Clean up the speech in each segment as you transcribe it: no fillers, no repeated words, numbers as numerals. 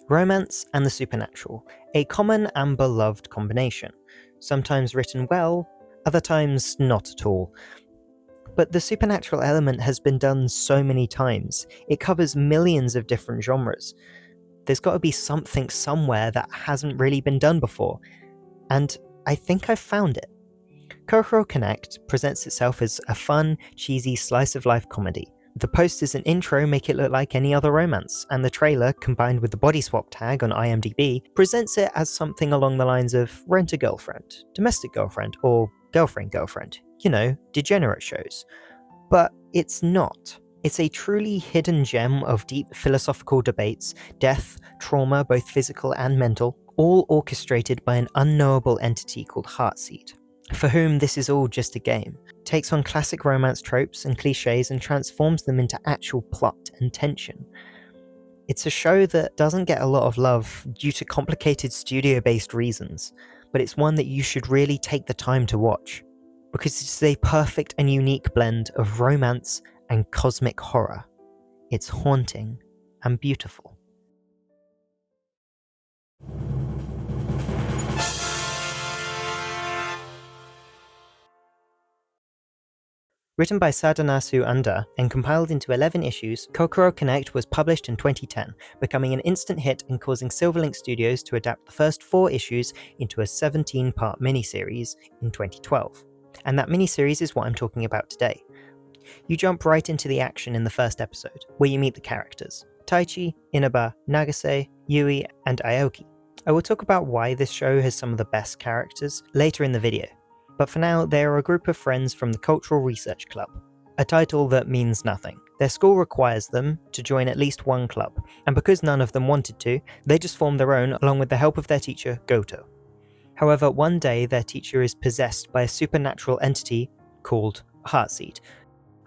Romance and the supernatural, a common and beloved combination, sometimes written well, other times not at all. But the supernatural element has been done so many times, it covers millions of different genres. There's got to be something somewhere that hasn't really been done before, and I think I've found it. Kokoro Connect presents itself as a fun, cheesy slice-of-life comedy. The posters and intro make it look like any other romance, and the trailer, combined with the body swap tag on IMDb, presents it as something along the lines of Rent-A-Girlfriend, Domestic Girlfriend, or Girlfriend-Girlfriend. You know, degenerate shows. But it's not. It's a truly hidden gem of deep philosophical debates, death, trauma, both physical and mental, all orchestrated by an unknowable entity called Heartseed, for whom this is all just a game, takes on classic romance tropes and cliches and transforms them into actual plot and tension. It's a show that doesn't get a lot of love due to complicated studio-based reasons, but it's one that you should really take the time to watch, because it's a perfect and unique blend of romance and cosmic horror. It's haunting and beautiful. Written by Sadanasu Anda and compiled into 11 issues, Kokoro Connect was published in 2010, becoming an instant hit and causing Silverlink Studios to adapt the first 4 issues into a 17-part miniseries in 2012. And that miniseries is what I'm talking about today. You jump right into the action in the first episode, where you meet the characters: Taichi, Inaba, Nagase, Yui, and Aoki. I will talk about why this show has some of the best characters later in the video. But for now, they are a group of friends from the Cultural Research Club, a title that means nothing. Their school requires them to join at least one club, and because none of them wanted to, they just formed their own along with the help of their teacher, Goto. However, one day their teacher is possessed by a supernatural entity called Heartseed.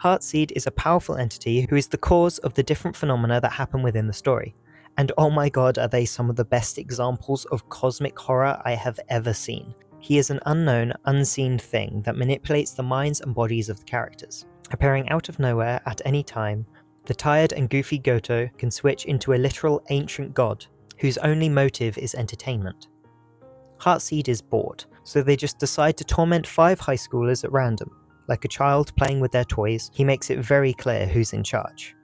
Heartseed is a powerful entity who is the cause of the different phenomena that happen within the story. And oh my god, are they some of the best examples of cosmic horror I have ever seen. He is an unknown, unseen thing that manipulates the minds and bodies of the characters. Appearing out of nowhere at any time, the tired and goofy Goto can switch into a literal ancient god, whose only motive is entertainment. Heartseed is bored, so they just decide to torment 5 high schoolers at random. Like a child playing with their toys, he makes it very clear who's in charge.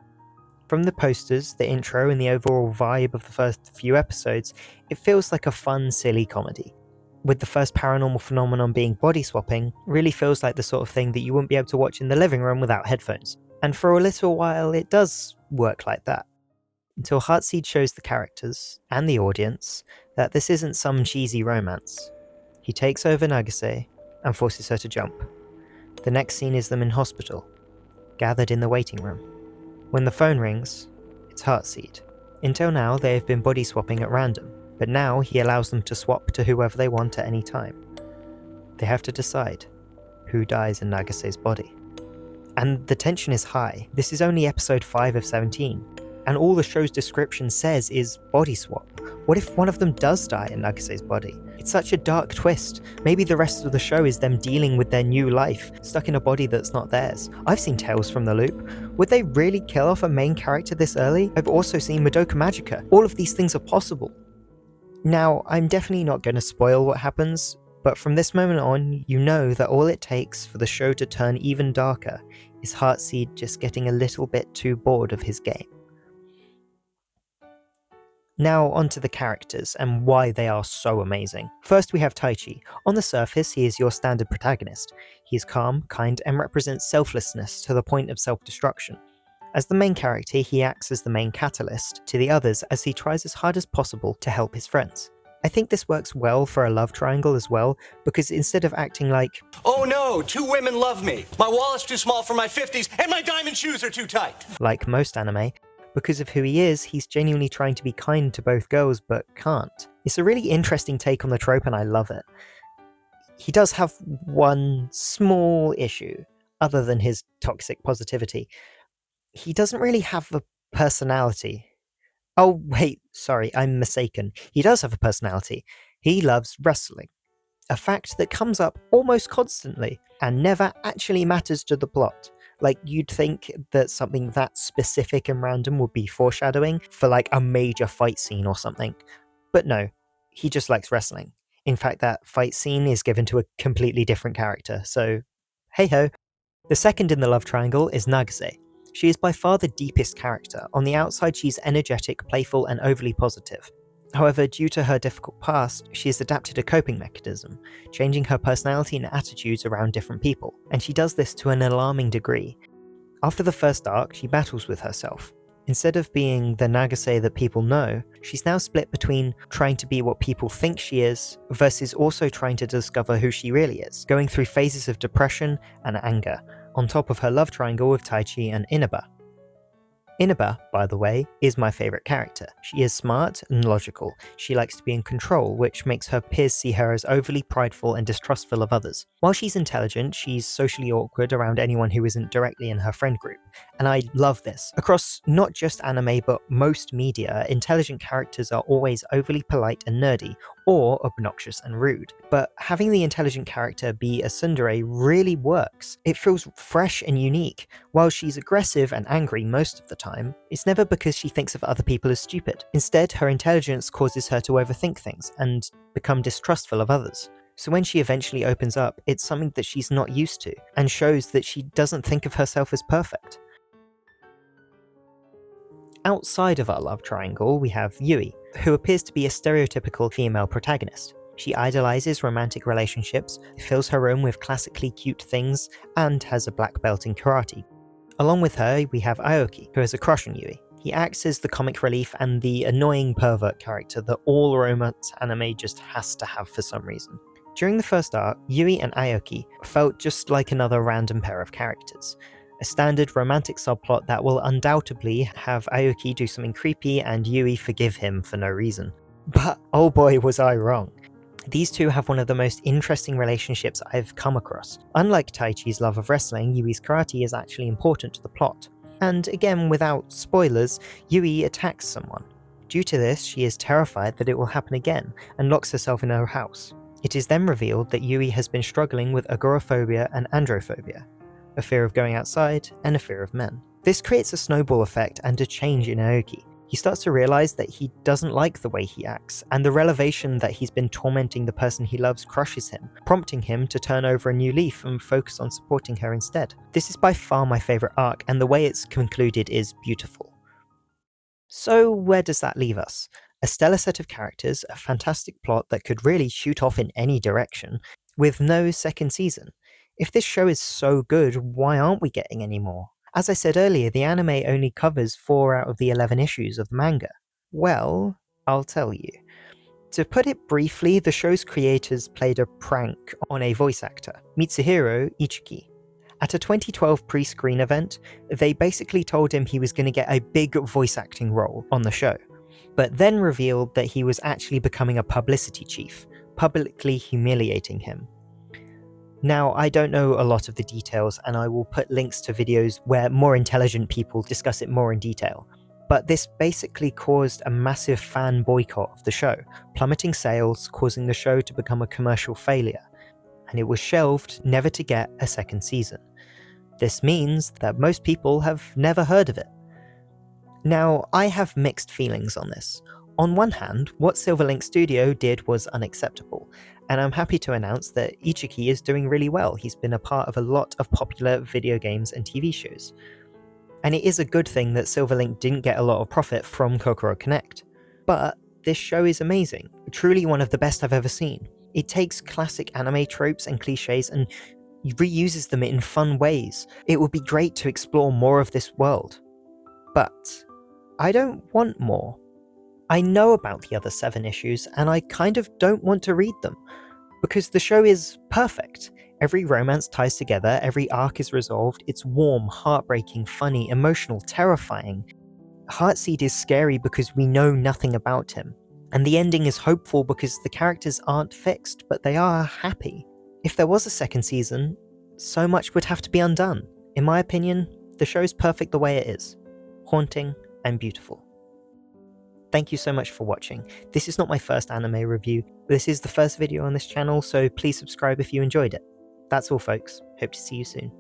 From the posters, the intro, and the overall vibe of the first few episodes, it feels like a fun, silly comedy. With the first paranormal phenomenon being body swapping, really feels like the sort of thing that you wouldn't be able to watch in the living room without headphones. And for a little while it does work like that, until Heartseed shows the characters, and the audience, that this isn't some cheesy romance. He takes over Nagase, and forces her to jump. The next scene is them in hospital, gathered in the waiting room. When the phone rings, it's Heartseed. Until now, they have been body swapping at random, but now he allows them to swap to whoever they want at any time. They have to decide who dies in Nagase's body. And the tension is high. This is only episode 5 of 17, and all the show's description says is body swap. What if one of them does die in Nagase's body? It's such a dark twist. Maybe the rest of the show is them dealing with their new life, stuck in a body that's not theirs. I've seen Tales from the Loop. Would they really kill off a main character this early? I've also seen Madoka Magica. All of these things are possible. Now, I'm definitely not going to spoil what happens, but from this moment on, you know that all it takes for the show to turn even darker is Heartseed just getting a little bit too bored of his game. Now onto the characters and why they are so amazing. First we have Taichi. On the surface, he is your standard protagonist. He is calm, kind, and represents selflessness to the point of self-destruction. As the main character, he acts as the main catalyst to the others as he tries as hard as possible to help his friends. I think this works well for a love triangle as well, because instead of acting like, "Oh no, 2 women love me. My wallet's too small for my 50s, and my diamond shoes are too tight," like most anime, because of who he is, he's genuinely trying to be kind to both girls but can't. It's a really interesting take on the trope and I love it. He does have one small issue, other than his toxic positivity. He doesn't really have a personality. Oh wait, sorry, I'm mistaken. He does have a personality. He loves wrestling. A fact that comes up almost constantly and never actually matters to the plot. Like, you'd think that something that specific and random would be foreshadowing for like a major fight scene or something. But no, he just likes wrestling. In fact, that fight scene is given to a completely different character, so hey ho. The second in the love triangle is Nagase. She is by far the deepest character. On the outside, she's energetic, playful, and overly positive. However, due to her difficult past, she has adapted a coping mechanism, changing her personality and attitudes around different people, and she does this to an alarming degree. After the first arc, she battles with herself. Instead of being the Nagase that people know, she's now split between trying to be what people think she is versus also trying to discover who she really is, going through phases of depression and anger, on top of her love triangle with Taichi and Inaba. Inaba, by the way, is my favourite character. She is smart and logical. She likes to be in control, which makes her peers see her as overly prideful and distrustful of others. While she's intelligent, she's socially awkward around anyone who isn't directly in her friend group. And I love this. Across not just anime but most media, intelligent characters are always overly polite and nerdy, or obnoxious and rude. But having the intelligent character be a tsundere really works. It feels fresh and unique. While she's aggressive and angry most of the time, it's never because she thinks of other people as stupid. Instead, her intelligence causes her to overthink things and become distrustful of others. So when she eventually opens up, it's something that she's not used to, and shows that she doesn't think of herself as perfect. Outside of our love triangle, we have Yui, who appears to be a stereotypical female protagonist. She idolizes romantic relationships, fills her room with classically cute things, and has a black belt in karate. Along with her, we have Aoki, who has a crush on Yui. He acts as the comic relief and the annoying pervert character that all romance anime just has to have for some reason. During the first arc, Yui and Aoki felt just like another random pair of characters. A standard romantic subplot that will undoubtedly have Aoki do something creepy and Yui forgive him for no reason. But oh boy was I wrong. These two have one of the most interesting relationships I've come across. Unlike Taichi's love of wrestling, Yui's karate is actually important to the plot. And again, without spoilers, Yui attacks someone. Due to this, she is terrified that it will happen again and locks herself in her house. It is then revealed that Yui has been struggling with agoraphobia and androphobia, a fear of going outside and a fear of men. This creates a snowball effect and a change in Aoki. He starts to realize that he doesn't like the way he acts, and the revelation that he's been tormenting the person he loves crushes him, prompting him to turn over a new leaf and focus on supporting her instead. This is by far my favourite arc, and the way it's concluded is beautiful. So where does that leave us? A stellar set of characters, a fantastic plot that could really shoot off in any direction, with no second season. If this show is so good, why aren't we getting any more? As I said earlier, the anime only covers 4 out of the 11 issues of the manga. Well, I'll tell you. To put it briefly, the show's creators played a prank on a voice actor, Mitsuhiro Ichiki. At a 2012 pre-screen event, they basically told him he was going to get a big voice acting role on the show, but then revealed that he was actually becoming a publicity chief, publicly humiliating him. Now, I don't know a lot of the details, and I will put links to videos where more intelligent people discuss it more in detail, but this basically caused a massive fan boycott of the show, plummeting sales, causing the show to become a commercial failure, and it was shelved never to get a second season. This means that most people have never heard of it. Now, I have mixed feelings on this. On one hand, what Silverlink Studio did was unacceptable, and I'm happy to announce that Ichiki is doing really well. He's been a part of a lot of popular video games and TV shows. And it is a good thing that Silverlink didn't get a lot of profit from Kokoro Connect. But this show is amazing, truly one of the best I've ever seen. It takes classic anime tropes and cliches and reuses them in fun ways. It would be great to explore more of this world. But I don't want more. I know about the other 7 issues, and I kind of don't want to read them, because the show is perfect. Every romance ties together, every arc is resolved, it's warm, heartbreaking, funny, emotional, terrifying. Heartseed is scary because we know nothing about him, and the ending is hopeful because the characters aren't fixed, but they are happy. If there was a second season, so much would have to be undone. In my opinion, the show's perfect the way it is. Haunting and beautiful. Thank you so much for watching. This is not my first anime review. This is the first video on this channel, so please subscribe if you enjoyed it. That's all folks. Hope to see you soon.